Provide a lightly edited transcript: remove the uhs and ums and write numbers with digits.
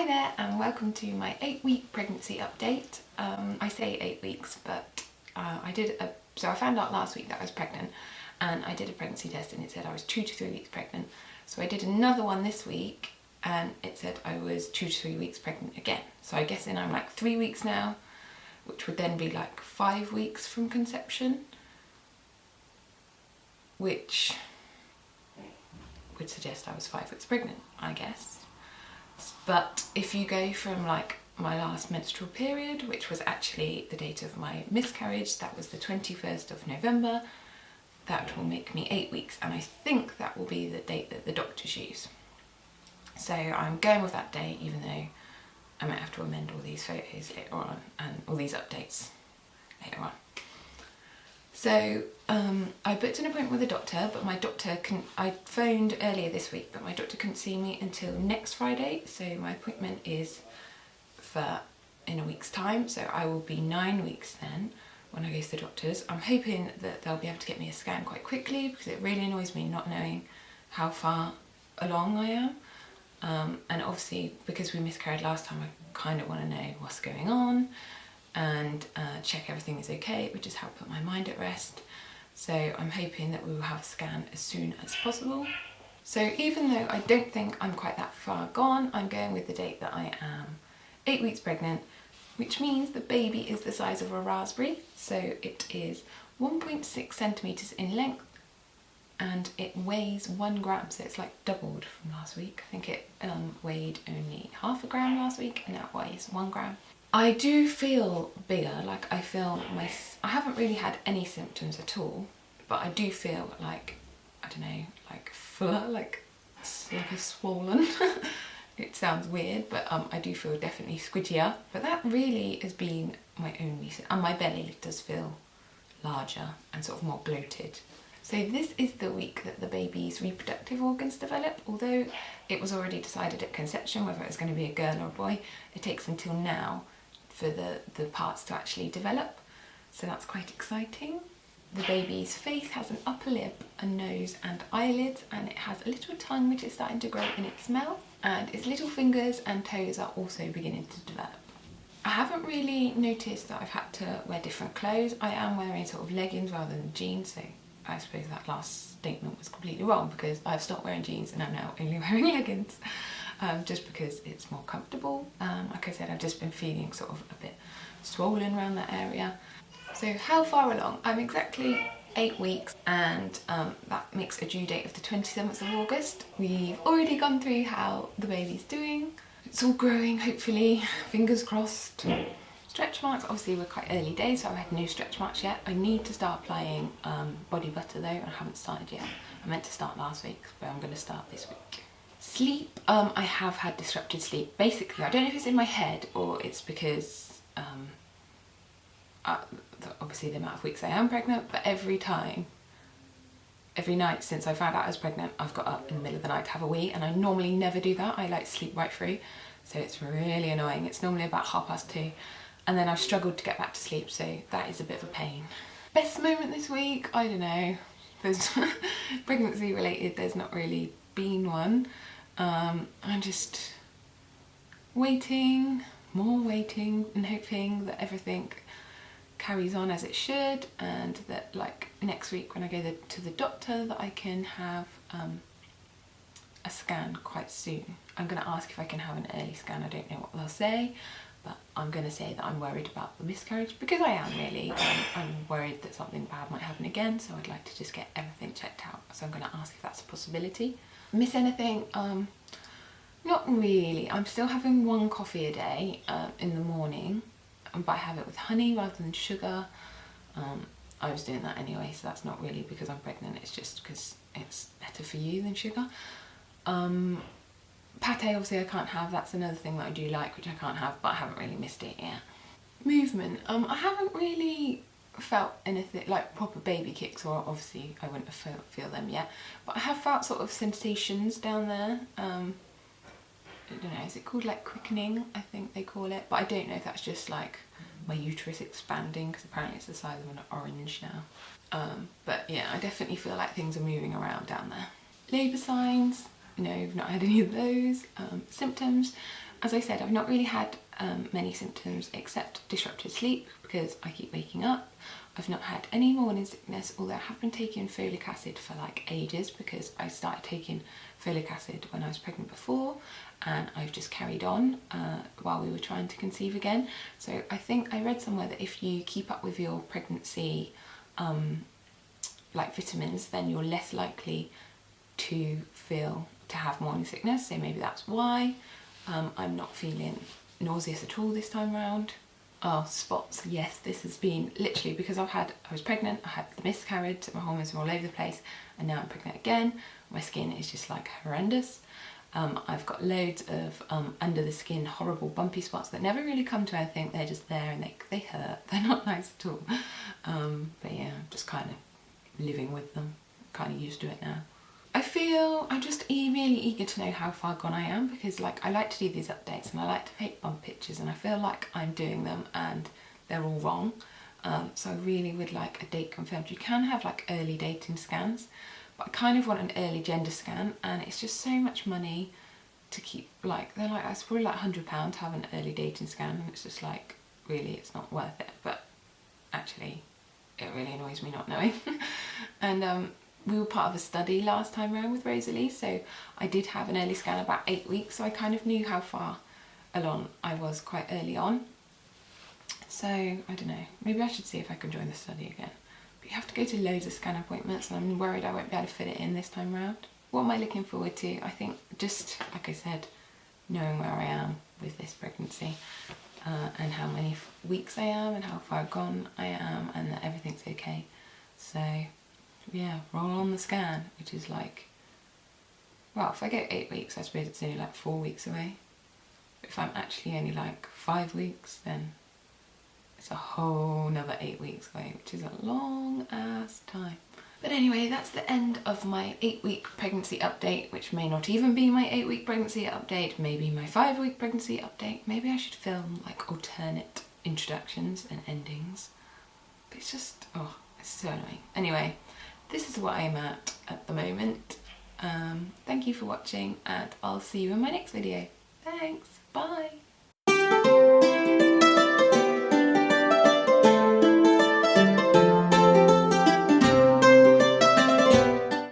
there and welcome to my 8-week pregnancy update. I say 8 weeks, but so I found out last week that I was pregnant and I did a pregnancy test and it said I was 2 to 3 weeks pregnant. So I did another one this week and it said I was 2 to 3 weeks pregnant again. So I'm guessing I'm like 3 weeks now, which would then be like 5 weeks from conception, which would suggest I was 5 weeks pregnant, I guess. But if you go from like my last menstrual period, which was actually the date of my miscarriage, that was the 21st of November, that will make me 8 weeks, and I think that will be the date that the doctors use. So I'm going with that date, even though I might have to amend all these photos later on and all these updates later on. So I booked an appointment with a doctor, but my doctor I phoned earlier this week, but my doctor couldn't see me until next Friday. So my appointment is in a week's time. So I will be 9 weeks then when I go to the doctor's. I'm hoping that they'll be able to get me a scan quite quickly because it really annoys me not knowing how far along I am. And obviously because we miscarried last time, I kind of want to know what's going on and check everything is okay. It would just help put my mind at rest. So I'm hoping that we will have a scan as soon as possible. So even though I don't think I'm quite that far gone, I'm going with the date that I am 8 weeks pregnant, which means the baby is the size of a raspberry. So it is 1.6 centimetres in length and it weighs 1 gram. So it's like doubled from last week. I think it weighed only half a gram last week and now it weighs 1 gram. I do feel bigger, like I I haven't really had any symptoms at all, but I do feel like, I don't know, like fuller, like a swollen. It sounds weird, but I do feel definitely squidgier, but that really has been my only, and my belly does feel larger and sort of more bloated. So this is the week that the baby's reproductive organs develop. Although it was already decided at conception whether it was going to be a girl or a boy, it takes until now for the parts to actually develop. So that's quite exciting. The baby's face has an upper lip, a nose and eyelids, and it has a little tongue which is starting to grow in its mouth, and its little fingers and toes are also beginning to develop. I haven't really noticed that I've had to wear different clothes. I am wearing sort of leggings rather than jeans, so I suppose that last statement was completely wrong because I've stopped wearing jeans and I'm now only wearing leggings. Just because it's more comfortable. Like I said, I've just been feeling sort of a bit swollen around that area. So how far along? I'm exactly 8 weeks and that makes a due date of the 27th of August. We've already gone through how the baby's doing. It's all growing, hopefully, fingers crossed. Stretch marks, obviously we're quite early days, so I've had no stretch marks yet. I need to start applying body butter though, and I haven't started yet. I meant to start last week, but I'm going to start this week. Sleep, I have had disrupted sleep. Basically, I don't know if it's in my head or it's because obviously the amount of weeks I am pregnant, but every night since I found out I was pregnant, I've got up in the middle of the night to have a wee, and I normally never do that. I like to sleep right through, so it's really annoying. It's normally about 2:30, and then I've struggled to get back to sleep, so that is a bit of a pain. Best moment this week? I don't know. There's pregnancy related, there's not really been one. I'm just waiting, more waiting, and hoping that everything carries on as it should, and that like next week when I go to the doctor that I can have a scan quite soon. I'm going to ask if I can have an early scan. I don't know what they'll say, but I'm going to say that I'm worried about the miscarriage because I am really. I'm worried that something bad might happen again, so I'd like to just get everything checked out. So I'm going to ask if that's a possibility. Miss anything? Not really. I'm still having 1 coffee a day in the morning, but I have it with honey rather than sugar. I was doing that anyway, so that's not really because I'm pregnant, it's just because it's better for you than sugar. Pate obviously I can't have, that's another thing that I do like which I can't have, but I haven't really missed it yet. Movement, I haven't really felt anything like proper baby kicks, or obviously I wouldn't feel them yet, but I have felt sort of sensations down there. I don't know, is it called like quickening? I think they call it, but I don't know if that's just like my uterus expanding because apparently it's the size of an orange now. But yeah, I definitely feel like things are moving around down there. Labour signs, no, I've not had any of those. Symptoms, As I said, I've not really had many symptoms except disrupted sleep because I keep waking up. I've not had any morning sickness, although I have been taking folic acid for like ages because I started taking folic acid when I was pregnant before, and I've just carried on while we were trying to conceive again. So I think I read somewhere that if you keep up with your pregnancy like vitamins, then you're less likely to have morning sickness. So maybe that's why I'm not feeling nauseous at all this time around. Oh, spots. Yes, this has been literally because I was pregnant, I had the miscarriage, so my hormones were all over the place, and now I'm pregnant again. My skin is just like horrendous. I've got loads of under the skin horrible bumpy spots that never really come to anything. They're just there and they hurt. They're not nice at all. But yeah, I'm just kind of living with them, kind of used to it now. I'm just really eager to know how far gone I am, because like I like to do these updates and I like to take bump pictures, and I feel like I'm doing them and they're all wrong. So I really would like a date confirmed. You can have like early dating scans, but I kind of want an early gender scan, and it's just so much money to keep, like, they're like, it's probably like £100 to have an early dating scan, and it's just like, really, it's not worth it. But actually, it really annoys me not knowing. And we were part of a study last time around with Rosalie, so I did have an early scan about 8 weeks, so I kind of knew how far along I was quite early on. So, I don't know, maybe I should see if I can join the study again. But you have to go to loads of scan appointments, and I'm worried I won't be able to fit it in this time round. What am I looking forward to? I think just, like I said, knowing where I am with this pregnancy, and how many weeks I am and how far gone I am, and that everything's okay. So yeah, roll on the scan, which is like, well, if I go 8 weeks, I suppose it's only like 4 weeks away. But if I'm actually only like 5 weeks, then it's a whole another 8 weeks away, which is a long ass time. But anyway, that's the end of my 8-week pregnancy update, which may not even be my 8-week pregnancy update, maybe my 5-week pregnancy update. Maybe I should film like alternate introductions and endings. But it's just, oh, it's so annoying. Anyway, this is what I'm at the moment. Thank you for watching, and I'll see you in my next video. Thanks, bye!